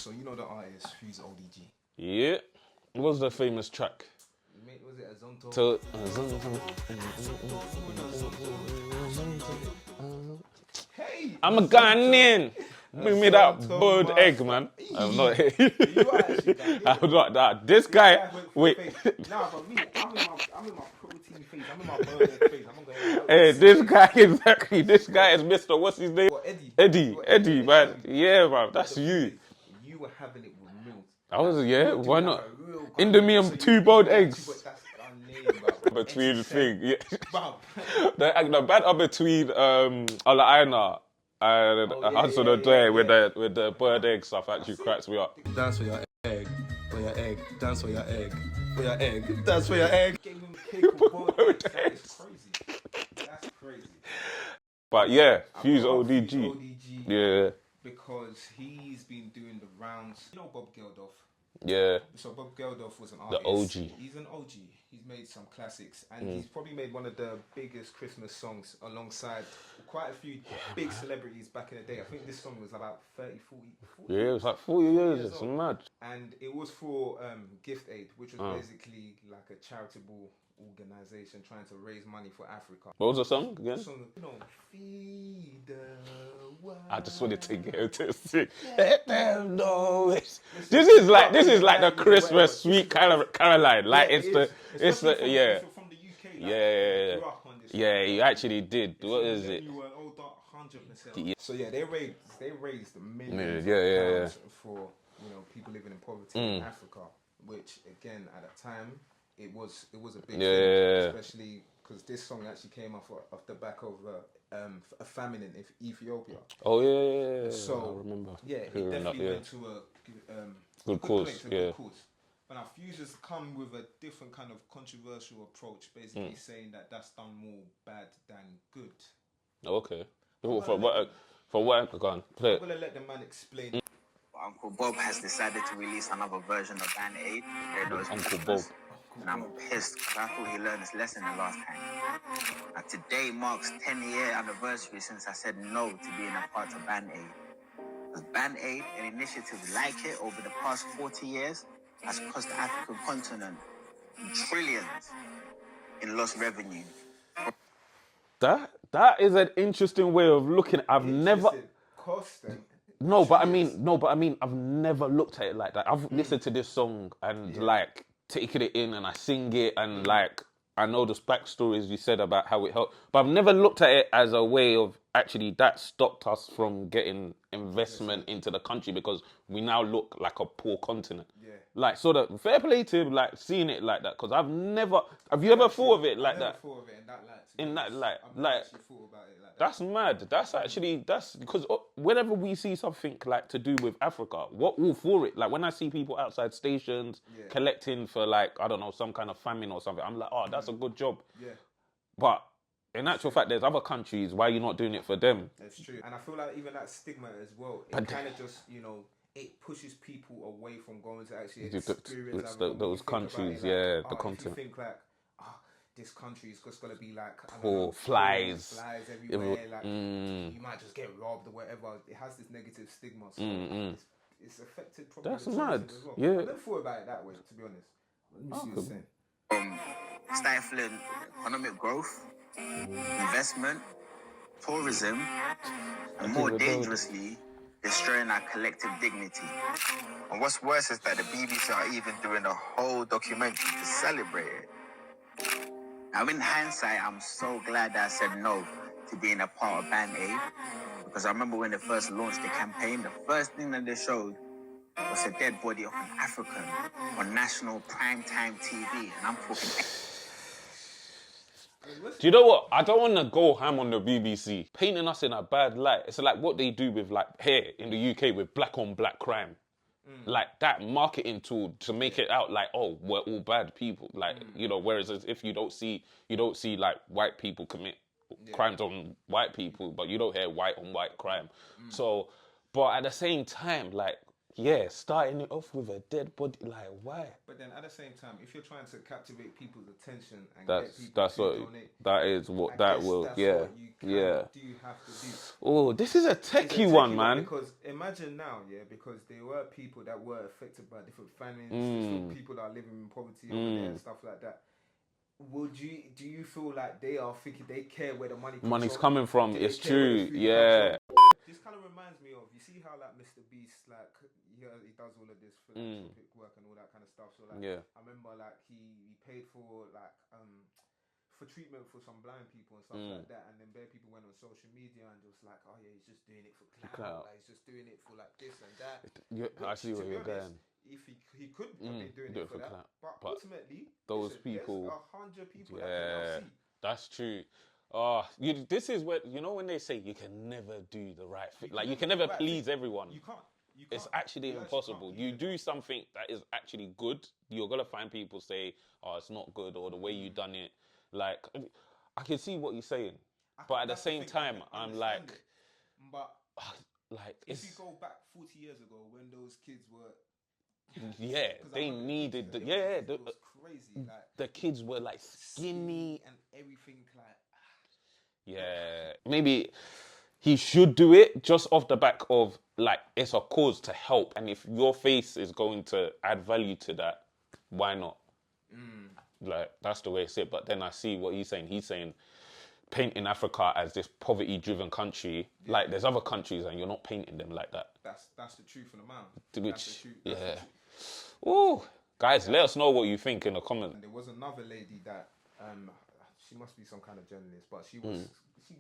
So you know the artist Fuse ODG. Yeah. What was the famous track? Was it Azonto? Hey, I'm a Ghanaian. Bring me that bird egg, man. I'm not. You actually I'm not that. This guy. Wait. Nah, but me, I'm in my protein phase. I'm in my bird egg phase. I'm gonna go. Hey, this guy exactly. This guy is Mr. What's his name? What, Eddie? Eddie, man. Yeah, man. That's you. You were having it with milk. I was, yeah. Why not? In In the me and 2 boiled eggs. But that's unnamed, bro. Between the thing, yeah. Bro. The banter between Alaina and Hudson O'Doy with the bird egg stuff actually cracks me up. Dance for your egg, for your egg. Dance for your egg, for your egg. Dance for your egg. Gave him cake with boiled eggs. That is crazy. That's crazy. But yeah, Fuse ODG. Yeah. Because he's been doing the rounds. You know Bob Geldof? Yeah. So Bob Geldof was an artist. The OG. He's an OG. He's made some classics. And he's probably made one of the biggest Christmas songs alongside quite a few big celebrities back in the day. I think this song was about 30, 40. Yeah, it was like 40 years. It's mad. And it was for Gift Aid, which was basically like a charitable organization trying to raise money for Africa. What was the song again? The song, feed the world. I just wanted to get her to sing. Let them know it's. This is like the Christmas sweet Caroline. Like it's the yeah. From the UK. Yeah. Grew up on this. Yeah, you actually did. What is it? You were 100%. So yeah, they raised millions Yeah. of pounds for people living in poverty in Africa, which again at the time it was a big thing, especially because this song actually came off the back of a famine in Ethiopia. Oh yeah. So I remember. Yeah, it definitely went to a good cause. Good cause. But now Fuse has come with a different kind of controversial approach, basically saying that that's done more bad than good. Okay. For what? Go on. Play it. I'm gonna let the man explain. Uncle Bob has decided to release another version of Band Aid. Uncle Bob. And I'm pissed because I thought he learned his lesson the last time. And today marks 10-year anniversary since I said no to being a part of Band Aid. Because Band Aid and initiatives like it over the past 40 years has cost the African continent trillions in lost revenue. That is an interesting way of looking. I've never. Cost them. No, but I mean, I've never looked at it like that. I've listened to this song and like taken it in and I sing it and like I know the backstories you said about how it helped, but I've never looked at it as a way of actually that stopped us from getting investment into the country because we now look like a poor continent. Yeah. Like sort of fair play to him, like seeing it like that because I've never. Have you ever thought of it like that? I've never thought of it in that light. In that light, I've never actually thought about it like that. That's mad. That's because whenever we see something like to do with Africa, we're all for it. Like when I see people outside stations collecting for like, I don't know, some kind of famine or something, I'm like, oh, that's a good job. Yeah. But in actual fact, there's other countries, why are you not doing it for them? That's true. And I feel like even that stigma as well, it kind of just, it pushes people away from going to actually experience those countries, the continent. You think like, this country is just gonna be like flies everywhere. Like you might just get robbed or whatever. It has this negative stigma, so it's affected probably. That's the mad. As well. Yeah, I never thought about it that way, to be honest. Let me see what you're saying. Stifling economic growth, investment, tourism, and more dangerously, destroying our collective dignity. And what's worse is that the BBC are even doing a whole documentary to celebrate it. Now, in hindsight, I'm so glad that I said no to being a part of Band Aid because I remember when they first launched the campaign, the first thing that they showed was a dead body of an African on national primetime TV, and I'm talking. Do you know what? I don't want to go ham on the BBC, painting us in a bad light. It's like what they do with like here in the UK with black on black crime. Like that marketing tool to make it out like, oh, we're all bad people. Like, whereas if you don't see like white people commit crimes on white people, but you don't hear white on white crime. So, but at the same time, like starting it off with a dead body, like why? But then at the same time, if you're trying to captivate people's attention and That's get people to what donate, that is what that will that's what you do have to do. Oh, this is a techie one, man. Because imagine now, because there were people that were affected by different famines, different people that are living in poverty over there and stuff like that. Do you feel like they are thinking they care where the money's coming from? It's true, yeah. This kind of reminds me of, you see how like Mr. Beast, like he does all of this philanthropic work and all that kind of stuff. So like, I remember like he paid for like for treatment for some blind people and stuff like that, and then bare people went on social media and just like, oh yeah, he's just doing it for clout, like he's just doing it for like this and that. I see where you're going. If he could have been doing it for that, but ultimately those people, there's 100 people that can see. That's true. This is where, you know, when they say you can never do the right thing, like you can never please everyone. You can't. It's actually impossible. You do something that is actually good, you're gonna find people say, "Oh, it's not good," or the way you done it. Like, I can see what you're saying, but at the same time, I'm like, like, if you go back 40 years ago when those kids were. They needed it was crazy. Like, the kids were like skinny and everything. Like, maybe he should do it just off the back of like it's a cause to help, and if your face is going to add value to that, why not? Like, that's the way it's it. But then I see what he's saying. He's saying painting Africa as this poverty-driven country. Like, there's other countries, and you're not painting them like that. That's the truth of the matter. That's the truth. Oh, guys, let us know what you think in the comments. And there was another lady that she must be some kind of journalist, but she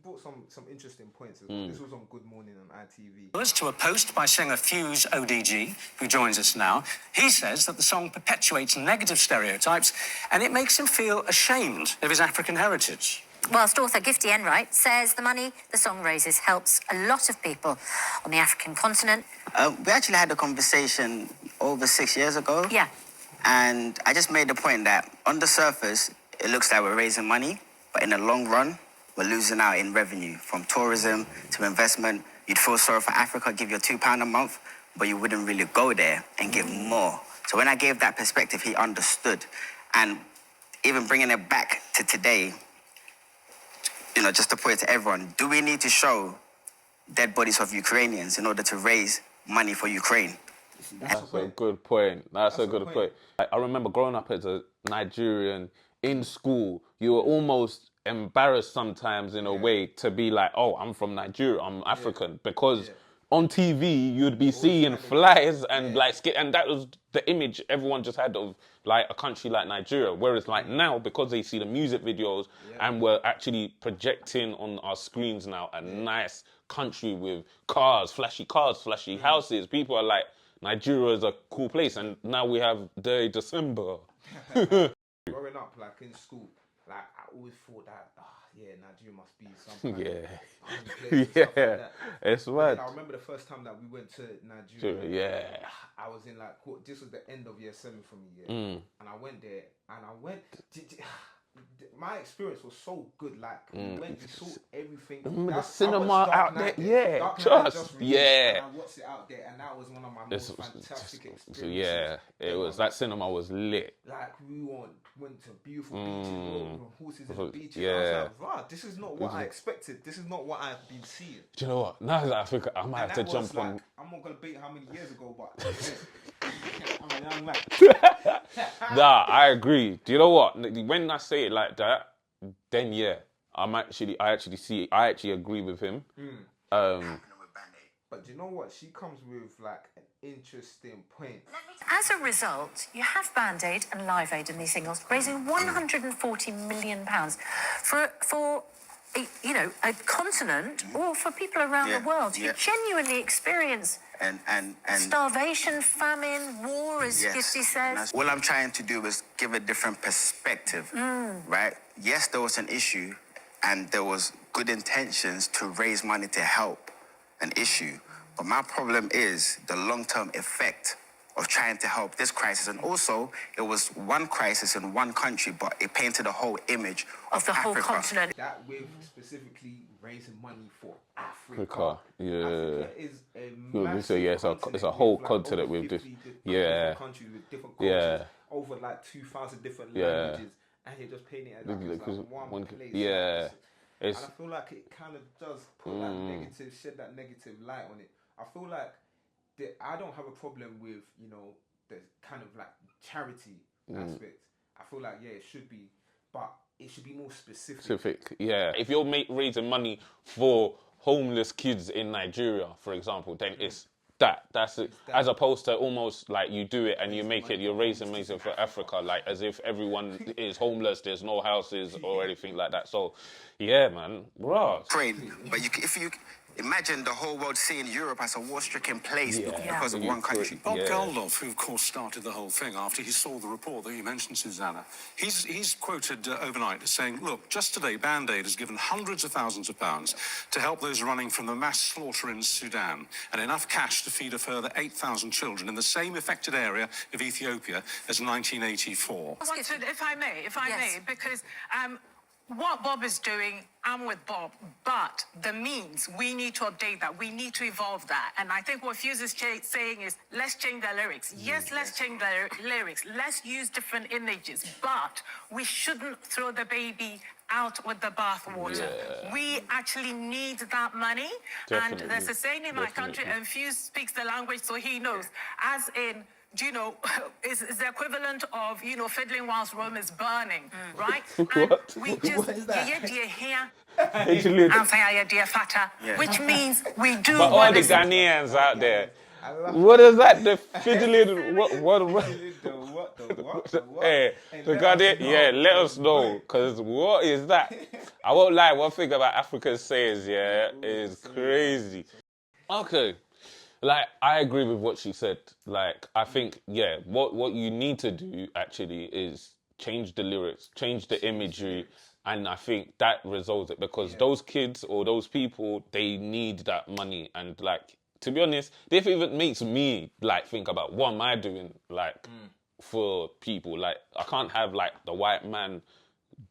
brought some interesting points as well. This was on Good Morning on ITV. To a post by singer Fuse ODG, who joins us now. He says that the song perpetuates negative stereotypes and it makes him feel ashamed of his African heritage. Whilst author Gifty Enright says the money the song raises helps a lot of people on the African continent. We actually had a conversation over 6 years ago. Yeah. And I just made the point that on the surface, it looks like we're raising money, but in the long run, we're losing out in revenue. From tourism to investment, you'd feel sorry for Africa, give you £2 a month, but you wouldn't really go there and give more. So when I gave that perspective, he understood. And even bringing it back to today, you know, just to put it to everyone, do we need to show dead bodies of Ukrainians in order to raise money for Ukraine? That's a good point. That's a good point. I remember growing up as a Nigerian in school, you were almost embarrassed sometimes in a way to be like, oh, I'm from Nigeria, I'm African, because on TV you'd be seeing flies and and that was the image everyone just had of like a country like Nigeria. Whereas like now, because they see the music videos and we're actually projecting on our screens now a nice country with flashy houses, people are like, Nigeria is a cool place, and now we have Day December. Growing up, like in school, like I always thought that, Nigeria must be some kind of like that. It's weird. I remember the first time that we went to Nigeria. I was in like, this was the end of year 7 for me, and I went there, and my experience was so good. Like, when you saw everything, the cinema out there, and I watched it out there, and that was one of my most fantastic experiences. It was. That cinema was lit. Like, we went to beautiful beaches, horses and beaches. I was like, wow, this is not what I expected. This is not what I've been seeing. Do you know what? Now that I think I might have to jump on. I'm not gonna beat how many years ago, but I'm a young man. Nah, I agree. Do you know what? When I say it like that, then I actually agree with him. But do you know what? She comes with like an interesting point. As a result, you have Band Aid and Live Aid in these singles, raising £140 million for a continent or for people around the world who genuinely experience and starvation, famine, war, as Gifty says. All I'm trying to do is give a different perspective, right? Yes, there was an issue and there was good intentions to raise money to help an issue. But my problem is the long-term effect of trying to help this crisis. And also, it was one crisis in one country, but it painted a whole image Of the Africa. whole continent. That with specifically raising money for Africa. Africa, yeah. Africa is a we massive say, yeah, it's a whole continent with this, different countries with different cultures, over like 2,000 different languages, and you're just painting it like it's like one place. Yeah. And I feel like it kind of does put that negative, shed that negative light on it. I feel like I don't have a problem with, you know, the kind of like charity aspect. I feel like, yeah, it should be, but it should be more specific. Yeah. If you're raising money for homeless kids in Nigeria, for example, then it's that's it. As opposed to almost like you do it and you make it, you're raising money for Africa, like as if everyone is homeless, there's no houses or anything like that. So, yeah, man, right. But if you imagine the whole world seeing Europe as a war-stricken place because of one country. Bob Geldof, who of course started the whole thing after he saw the report that you mentioned, Susanna, he's quoted overnight as saying, look, just today Band-Aid has given hundreds of thousands of pounds to help those running from the mass slaughter in Sudan, and enough cash to feed a further 8,000 children in the same affected area of Ethiopia as 1984. If I may, because what Bob is doing, I'm with Bob, but the means, we need to update that. We need to evolve that. And I think what Fuse is saying is, let's change the lyrics. Yes, let's change the lyrics. Let's use different images, but we shouldn't throw the baby out with the bathwater. We actually need that money. Definitely. And there's a saying in my country, and Fuse speaks the language, so he knows, as in, do you know, is the equivalent of, you know, fiddling whilst Rome is burning, right? And we just, What is that? Which means we do But all the Ghanaians out there, what is that? The fiddling, what? Hey, the Ghanaian, yeah, let us know, because what is that? I won't lie, one thing about African sayings, is crazy. Okay. Like, I agree with what she said. Like, I think, what you need to do, actually, is change the lyrics, change the imagery, and I think that resolves it. Because those kids or those people, they need that money. And, like, to be honest, this even makes me, like, think about what am I doing, like, for people. Like, I can't have, like, the white man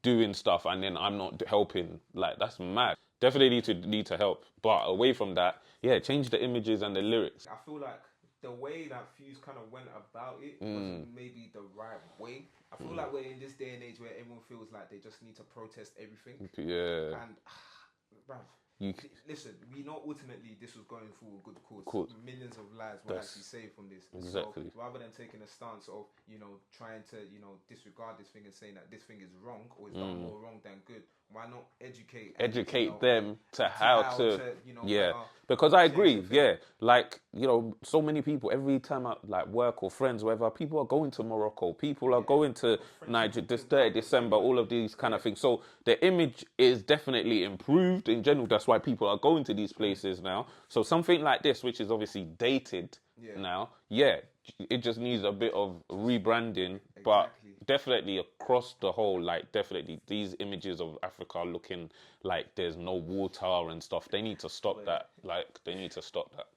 doing stuff and then I'm not helping. Like, that's mad. Definitely need to help. But away from that, change the images and the lyrics. I feel like the way that Fuse kind of went about it wasn't maybe the right way. I feel like we're in this day and age where everyone feels like they just need to protest everything. Yeah. And, listen, we know ultimately this was going for a good cause. Millions of lives were actually saved from this. Exactly. So rather than taking a stance of, you know, trying to, you know, disregard this thing and saying that this thing is wrong or it's done more wrong than good, why not educate them to how to you know, because I agree, like, you know, so many people, every time I like work or friends, whatever, people are going to Morocco, people are going to Nigeria, this 30 December, all of these kind of things. So the image is definitely improved in general. That's why people are going to these places now. So something like this, which is obviously dated now, it just needs a bit of rebranding, but definitely across the whole, like, definitely these images of Africa looking like there's no water and stuff, they need to stop that. Like, they need to stop that.